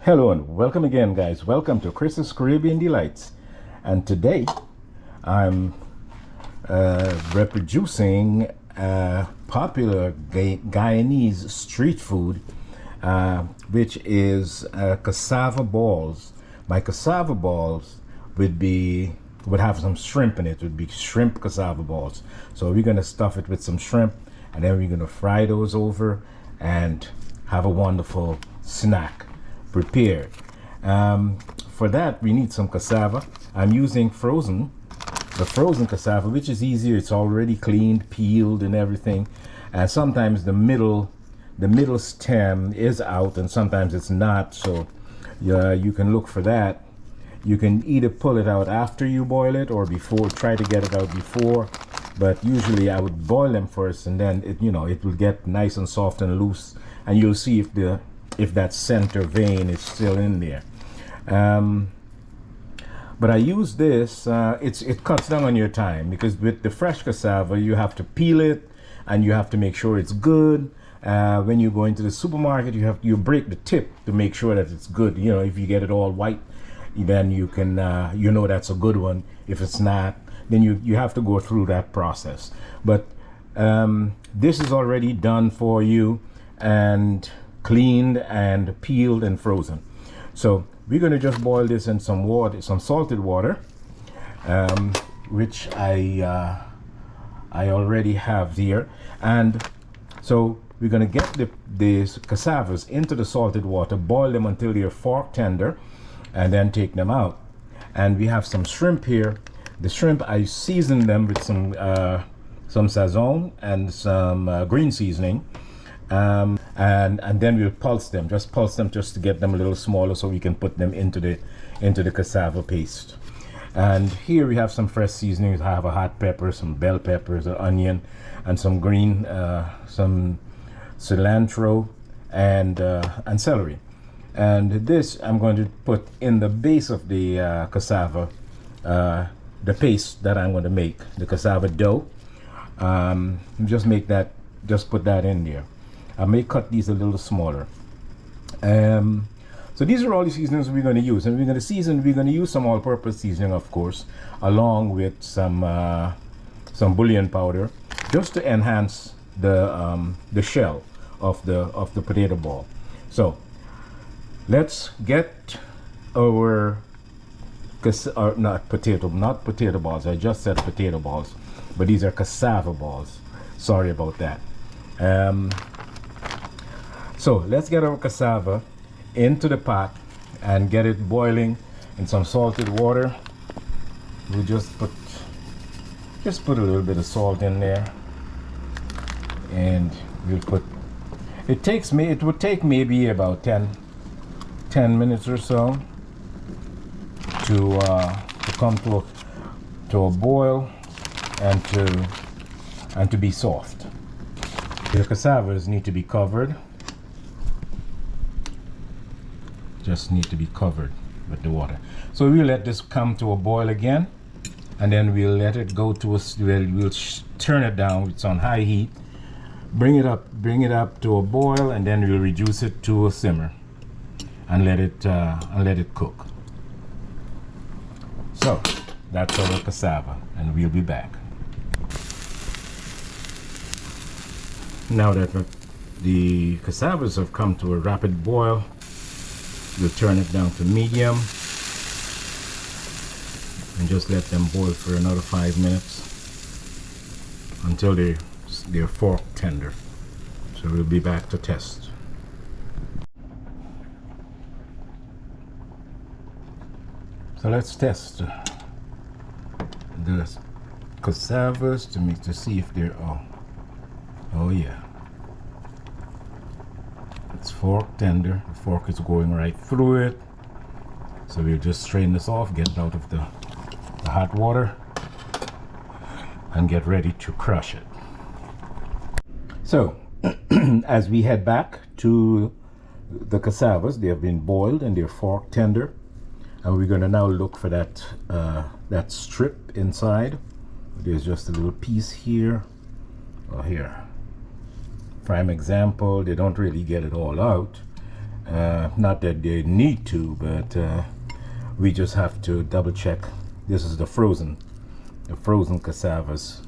Hello and welcome again, guys. Welcome to Chris's Caribbean Delights. And today I'm reproducing popular Guyanese street food, which is cassava balls. My cassava balls would have some shrimp in it. It would be shrimp cassava balls. So we're going to stuff it with some shrimp, and then we're going to fry those over and have a wonderful snack prepared. For that we need some cassava. I'm using the frozen cassava, which is easier. It's already cleaned, peeled and everything, and sometimes the middle stem is out and sometimes it's not, so you can look for that. You can either pull it out after you boil it or before. Try to get it out before, but usually I would boil them first, and then it will get nice and soft and loose, and you'll see if that center vein is still in there. But I use this, it cuts down on your time, because with the fresh cassava you have to peel it and you have to make sure it's good. When you go into the supermarket, you break the tip to make sure that it's good. If you get it all white, then you can that's a good one. If it's not, then you have to go through that process. But this is already done for you and cleaned and peeled and frozen. So we're going to just boil this in some water, some salted water, which I already have here. And so we're going to get these cassavas into the salted water, boil them until they're fork tender, and then take them out. And we have some shrimp here. The shrimp, I seasoned them with some Sazon and some green seasoning. And then we'll pulse them just to get them a little smaller, so we can put them into the cassava paste. And here we have some fresh seasonings. I have a hot pepper, some bell peppers, an onion, and some green, some cilantro, and celery. And this I'm going to put in the base of the cassava, the paste that I'm going to make, the cassava dough. Just put that in there. I may cut these a little smaller. So these are all the seasonings we're going to use, and we're going to use some all-purpose seasoning, of course, along with some bouillon powder, just to enhance the shell of the potato ball. So let's get our not potato balls. I just said potato balls, but these are cassava balls. Sorry about that. So let's get our cassava into the pot and get it boiling in some salted water. We'll just put a little bit of salt in there, and it would take maybe about 10 minutes or so to come to a boil and to be soft. The cassavas need to be covered. Just need to be covered with the water. So we'll let this come to a boil again, and then we'll let it go to we'll turn it down. It's on high heat. Bring it up to a boil, and then we'll reduce it to a simmer and let it cook. So that's our cassava, and we'll be back. Now that the cassavas have come to a rapid boil, we'll turn it down to medium and just let them boil for another 5 minutes until they're fork tender. So we'll be back to test. So let's test the cassavas to see if they're oh yeah, it's fork tender. The fork is going right through it. So we'll just strain this off, get it out of the hot water, and get ready to crush it. So as we head back to the cassavas, they have been boiled and they're fork tender, and we're going to now look for that strip inside. There's just a little piece here or here. Prime example, they don't really get it all out, Not that they need to, but we just have to double check. This is the frozen cassavas.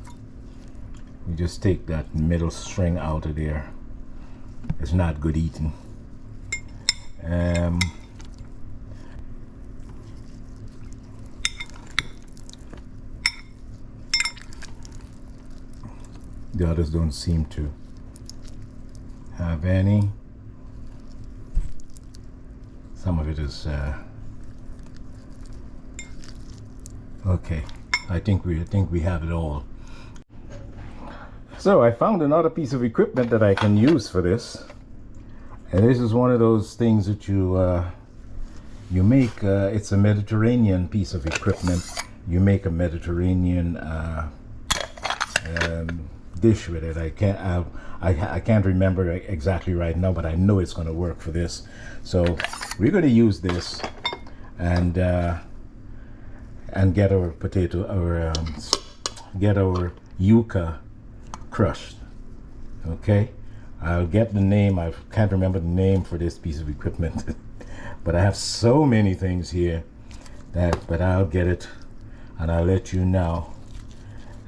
You just take that middle string out of there. It's not good eating. The others don't seem to have any. Some of it is okay. I think we have it all. So I found another piece of equipment that I can use for this, and this is one of those things that you make. It's a Mediterranean piece of equipment. You make a Mediterranean dish with it. I can't remember exactly right now, but I know it's going to work for this. So we're going to use this and get our potato, get our yuca crushed. Okay, I'll get the name. I can't remember the name for this piece of equipment, but I have so many things here but I'll get it and I'll let you know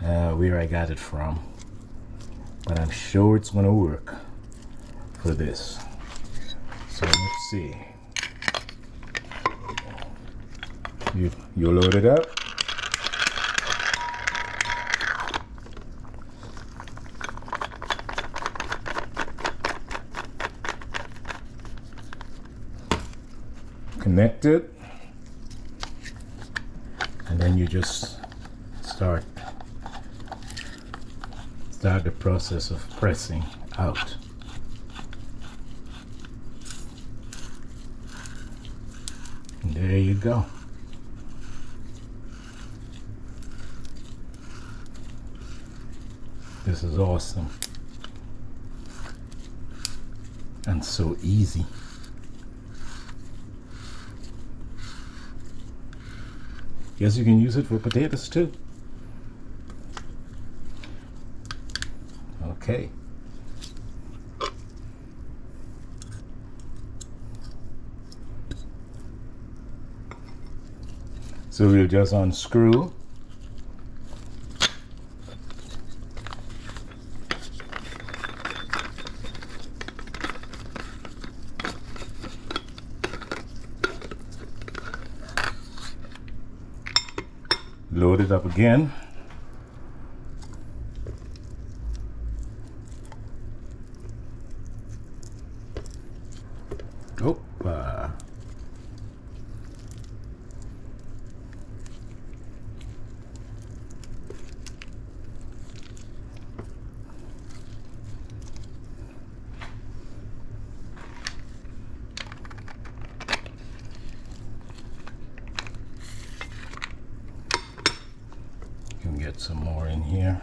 where I got it from. But I'm sure it's going to work for this. So let's see. You load it up. Connect it. And then you just start the process of pressing out. And there you go. This is awesome and so easy. Guess you can use it for potatoes too. Okay. So we'll just unscrew. Load it up again. Opa. Can get some more in here.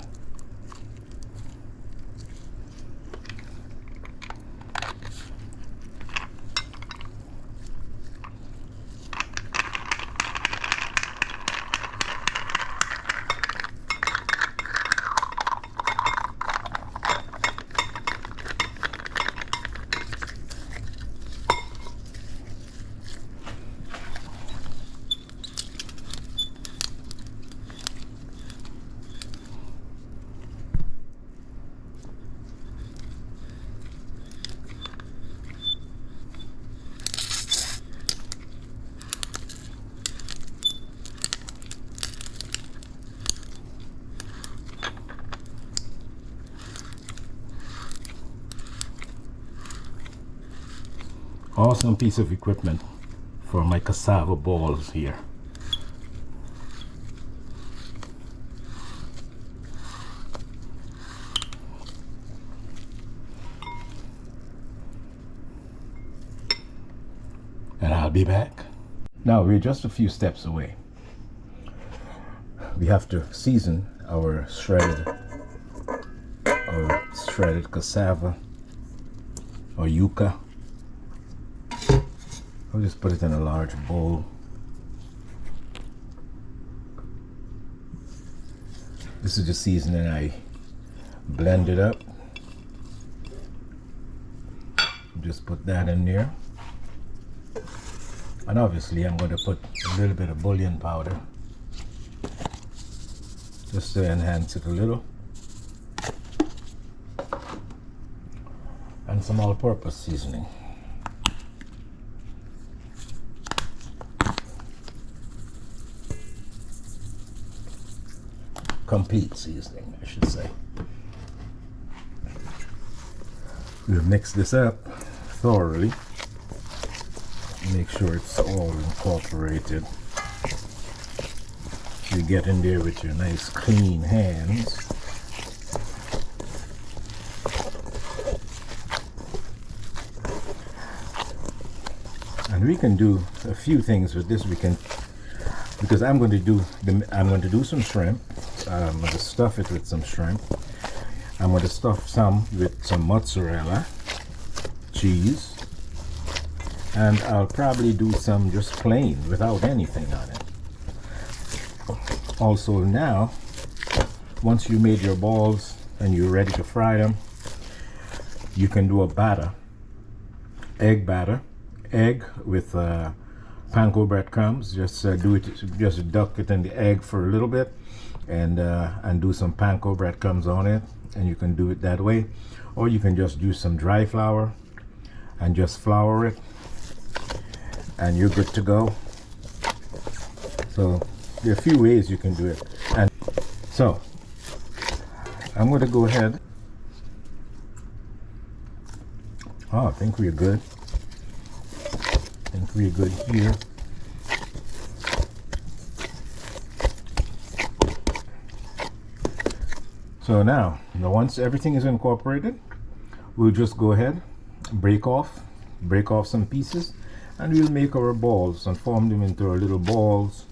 Awesome piece of equipment for my cassava balls here. And I'll be back. Now we're just a few steps away. We have to season our shredded cassava or yuca. I'll just put it in a large bowl. This is the seasoning. I blend it up. Just put that in there. And obviously I'm going to put a little bit of bouillon powder just to enhance it a little, and some all-purpose seasoning. Complete seasoning, I should say. We'll mix this up thoroughly. Make sure it's all incorporated. You get in there with your nice clean hands. And we can do a few things with this. We can, because I'm going to do some shrimp. I'm going to stuff it with some shrimp. I'm going to stuff some with some mozzarella cheese, and I'll probably do some just plain without anything on it. Also, now once you made your balls and you're ready to fry them, you can do a batter, egg batter, egg with panko breadcrumbs. Just just duck it in the egg for a little bit, and do some panko breadcrumbs on it, and you can do it that way. Or you can just use some dry flour and just flour it, and you're good to go. So there are a few ways you can do it. And so I'm going to go ahead. Oh, I think we're good. I think we're good here. So now once everything is incorporated, we'll just go ahead, break off some pieces, and we'll make our balls and form them into our little balls,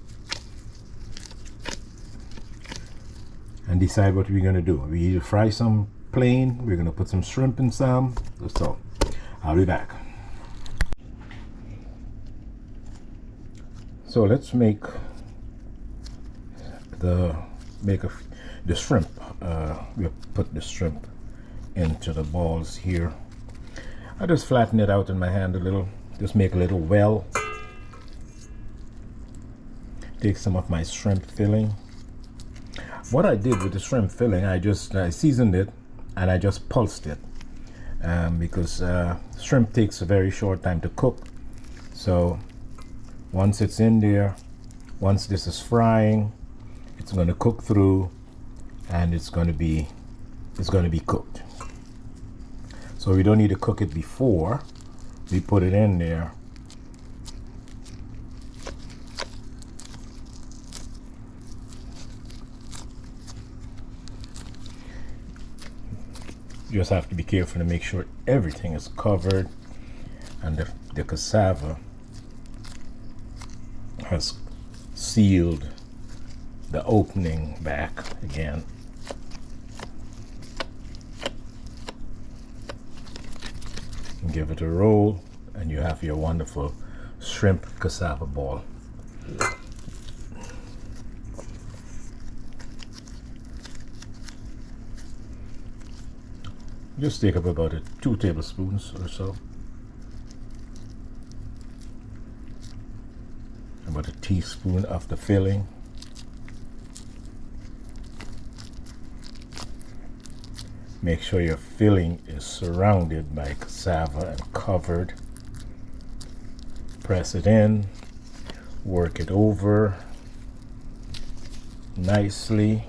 and decide what we're going to do. We either fry some plain, we're going to put some shrimp in some. So I'll be back. So let's make the shrimp. We'll put the shrimp into the balls here. I just flatten it out in my hand a little, just make a little well. Take some of my shrimp filling. What I did with the shrimp filling, I seasoned it and I just pulsed it, because shrimp takes a very short time to cook. So once it's in there, once this is frying, it's going to cook through, and it's going to be cooked. So we don't need to cook it before we put it in there. You just have to be careful to make sure everything is covered, and the cassava has sealed the opening back again. Give it a roll, and you have your wonderful shrimp cassava ball. Just take up about 2 tablespoons or so. About a teaspoon of the filling. Make sure your filling is surrounded by cassava and covered. Press it in, work it over nicely.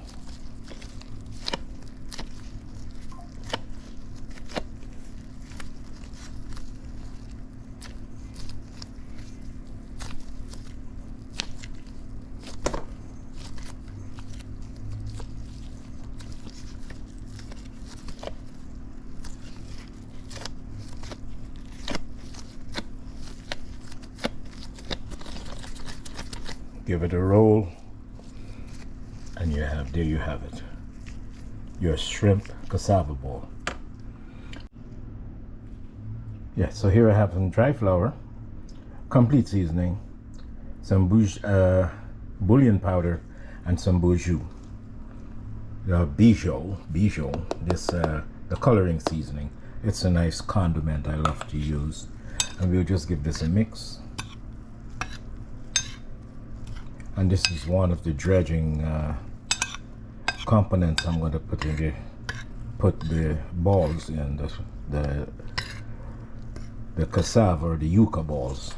Give it a roll, and there you have it, your shrimp cassava ball. Yeah, so here I have some dry flour, complete seasoning, some bouillon powder, and some bijou. This the coloring seasoning. It's a nice condiment I love to use, and we'll just give this a mix. And this is one of the dredging components I'm going to put the balls in, the cassava or the yuca balls.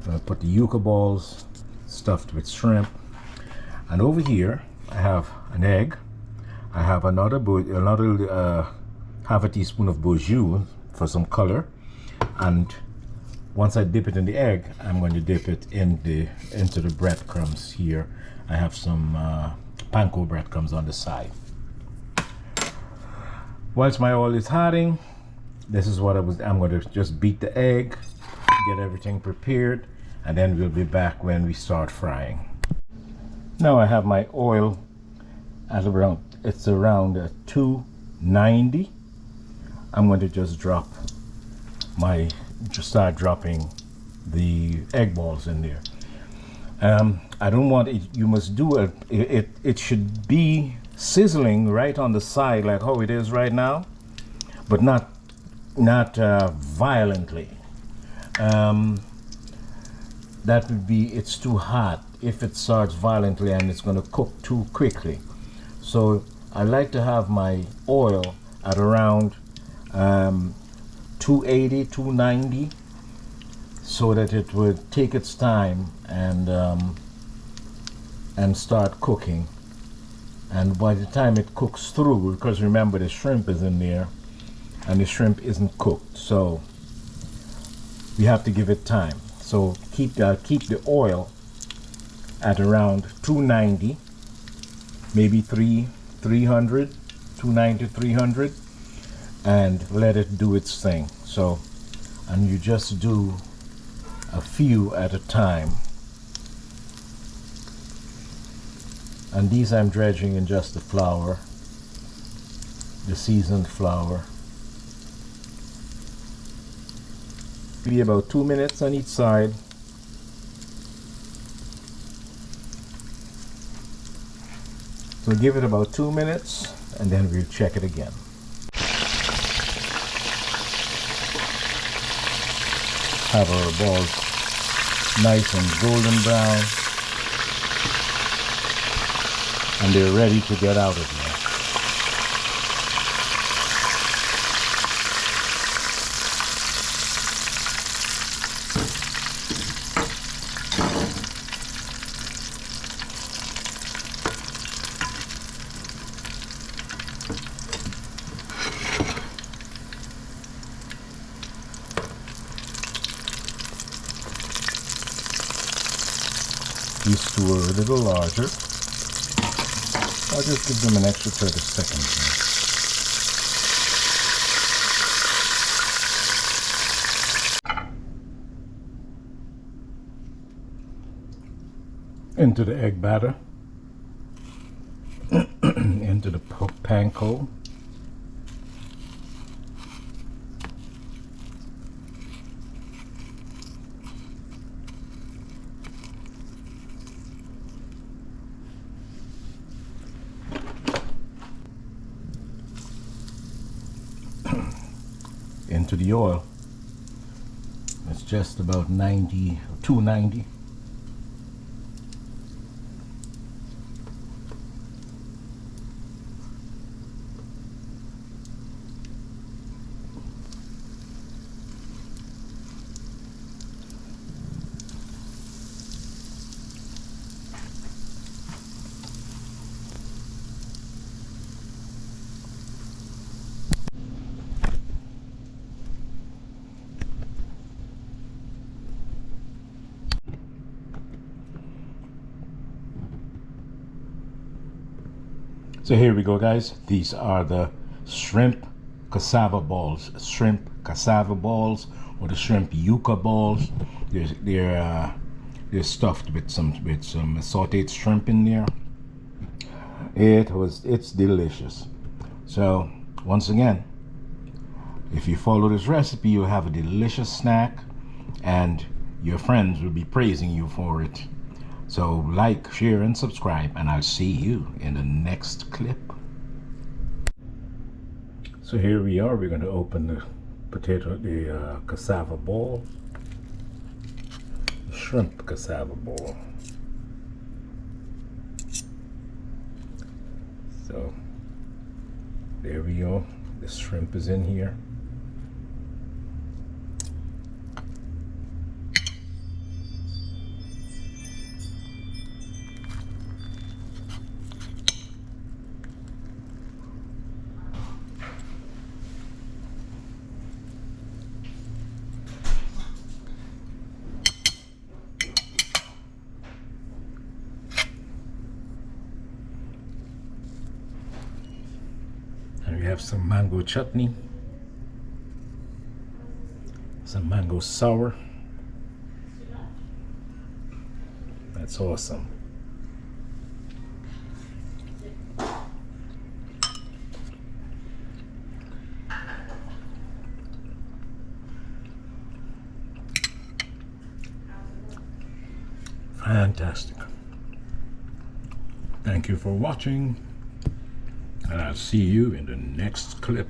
I'm going to put the yuca balls stuffed with shrimp. And over here I have an egg. I have another half a teaspoon of bourgeois for some color. And once I dip it in the egg, I'm going to dip it into the breadcrumbs here. I have some panko breadcrumbs on the side. Once my oil is hotting, this is what I'm going to just beat the egg, get everything prepared, and then we'll be back when we start frying. Now I have my oil at around 290. I'm going to just start dropping the egg balls in there. I don't want it, you must do it should be sizzling right on the side like how it is right now, but not violently. That would be, it's too hot if it starts violently, and it's going to cook too quickly. So I like to have my oil at around 280, 290, so that it would take its time and start cooking. And by the time it cooks through, because remember the shrimp is in there and the shrimp isn't cooked, so we have to give it time. So keep the oil at around 290, maybe 300, 290, 300, and let it do its thing. So, and you just do a few at a time. And these I'm dredging in just the flour, the seasoned flour. Maybe about 2 minutes on each side. So give it about 2 minutes and then we'll check it again. Have our balls nice and golden brown, and they're ready to get out of These two are a little larger. I'll just give them an extra 30 seconds here. Into the egg batter, into the panko. Into the oil. It's just about 290. So here we go, guys. These are the shrimp cassava balls, or the shrimp yuca balls. They're stuffed with some sautéed shrimp in there. It's delicious. So once again, if you follow this recipe, you'll have a delicious snack, and your friends will be praising you for it. So like, share, and subscribe, and I'll see you in the next clip. So here we are. We're going to open the cassava ball, the shrimp cassava ball. So there we go. The shrimp is in here. And we have some mango chutney, some mango sour. That's awesome. Fantastic. Thank you for watching, and I'll see you in the next clip.